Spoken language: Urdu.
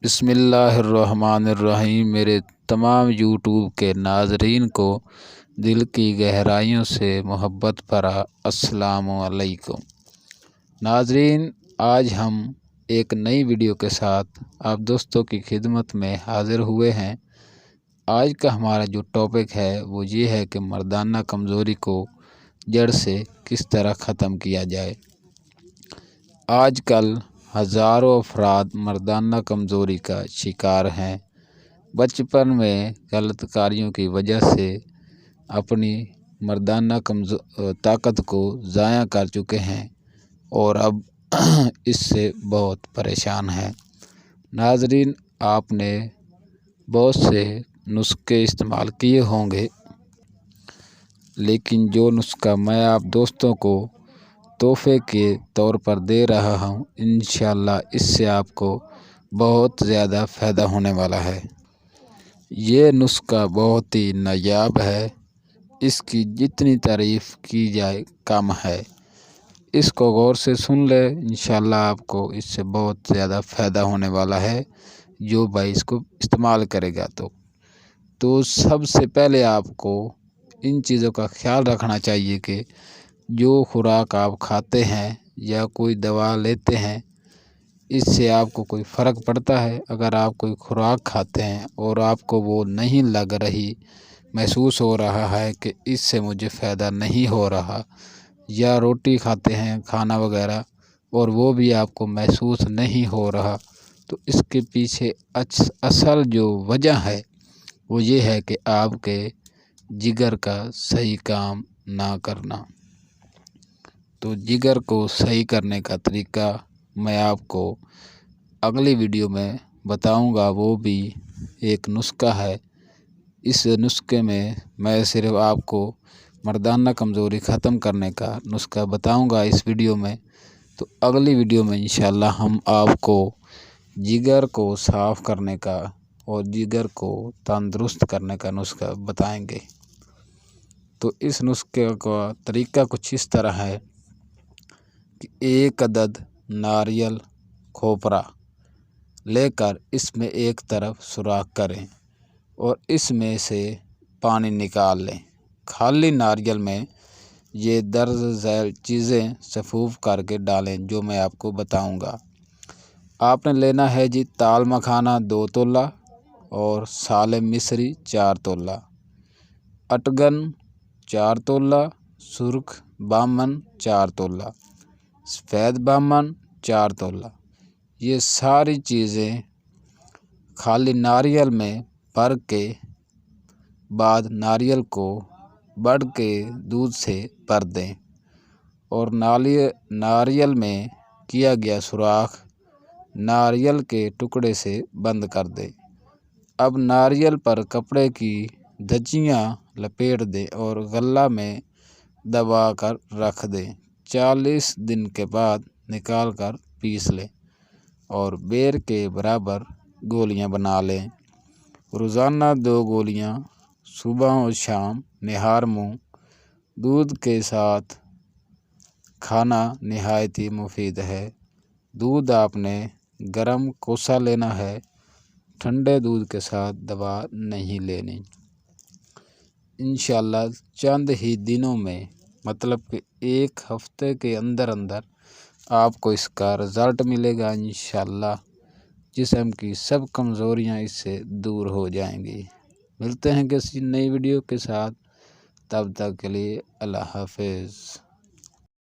بسم اللہ الرحمن الرحیم۔ میرے تمام یوٹیوب کے ناظرین کو دل کی گہرائیوں سے محبت بھرا السلام علیکم۔ ناظرین، آج ہم ایک نئی ویڈیو کے ساتھ آپ دوستوں کی خدمت میں حاضر ہوئے ہیں۔ آج کا ہمارا جو ٹاپک ہے وہ یہ ہے کہ مردانہ کمزوری کو جڑ سے کس طرح ختم کیا جائے۔ آج کل ہزاروں افراد مردانہ کمزوری کا شکار ہیں۔ بچپن میں غلط کاریوں کی وجہ سے اپنی مردانہ طاقت کو ضائع کر چکے ہیں اور اب اس سے بہت پریشان ہیں۔ ناظرین، آپ نے بہت سے نسخے استعمال کیے ہوں گے، لیکن جو نسخہ میں آپ دوستوں کو تحفے کے طور پر دے رہا ہوں، انشاءاللہ اس سے آپ کو بہت زیادہ فائدہ ہونے والا ہے۔ یہ نسخہ بہت ہی نایاب ہے، اس کی جتنی تعریف کی جائے کم ہے۔ اس کو غور سے سن لے، انشاءاللہ آپ کو اس سے بہت زیادہ فائدہ ہونے والا ہے جو بھائی اس کو استعمال کرے گا تو سب سے پہلے آپ کو ان چیزوں کا خیال رکھنا چاہیے کہ جو خوراک آپ کھاتے ہیں یا کوئی دوا لیتے ہیں، اس سے آپ کو کوئی فرق پڑتا ہے۔ اگر آپ کوئی خوراک کھاتے ہیں اور آپ کو وہ نہیں لگ رہی، محسوس ہو رہا ہے کہ اس سے مجھے فائدہ نہیں ہو رہا، یا روٹی کھاتے ہیں کھانا وغیرہ اور وہ بھی آپ کو محسوس نہیں ہو رہا، تو اس کے پیچھے اصل جو وجہ ہے وہ یہ ہے کہ آپ کے جگر کا صحیح کام نہ کرنا۔ تو جگر کو صحیح کرنے کا طریقہ میں آپ کو اگلی ویڈیو میں بتاؤں گا، وہ بھی ایک نسخہ ہے۔ اس نسخے میں صرف آپ کو مردانہ کمزوری ختم کرنے کا نسخہ بتاؤں گا اس ویڈیو میں۔ تو اگلی ویڈیو میں انشاءاللہ ہم آپ کو جگر کو صاف کرنے کا اور جگر کو تندرست کرنے کا نسخہ بتائیں گے۔ تو اس نسخے کا طریقہ کچھ اس طرح ہے کہ 1 عدد ناریل کھوپرا لے کر اس میں ایک طرف سوراخ کریں اور اس میں سے پانی نکال لیں۔ خالی ناریل میں یہ درج ذیل چیزیں سفوف کر کے ڈالیں جو میں آپ کو بتاؤں گا۔ آپ نے لینا ہے جی تال مکھانا 2 تولہ اور سالم مصری 4 تولہ، اٹگن 4 تولہ، سرخ بامن 4 تولہ، سفید بامن 4 تولہ۔ یہ ساری چیزیں خالی ناریل میں بھر کے بعد ناریل کو بڑھ کے دودھ سے بھر دیں اور ناریل میں کیا گیا سوراخ ناریل کے ٹکڑے سے بند کر دیں۔ اب ناریل پر کپڑے کی دھجیاں لپیٹ دیں اور غلہ میں دبا کر رکھ دیں۔ 40 دن کے بعد نکال کر پیس لیں اور بیر کے برابر گولیاں بنا لیں۔ روزانہ 2 گولیاں صبح اور شام نہار منہ دودھ کے ساتھ کھانا نہایت ہی مفید ہے۔ دودھ آپ نے گرم کوسا لینا ہے، ٹھنڈے دودھ کے ساتھ دوا نہیں لینی۔ انشاءاللہ چند ہی دنوں میں، مطلب کہ 1 ہفتے کے اندر آپ کو اس کا رزلٹ ملے گا۔ انشاءاللہ جسم کی سب کمزوریاں اس سے دور ہو جائیں گی۔ ملتے ہیں کسی نئی ویڈیو کے ساتھ، تب تک کے لیے اللہ حافظ۔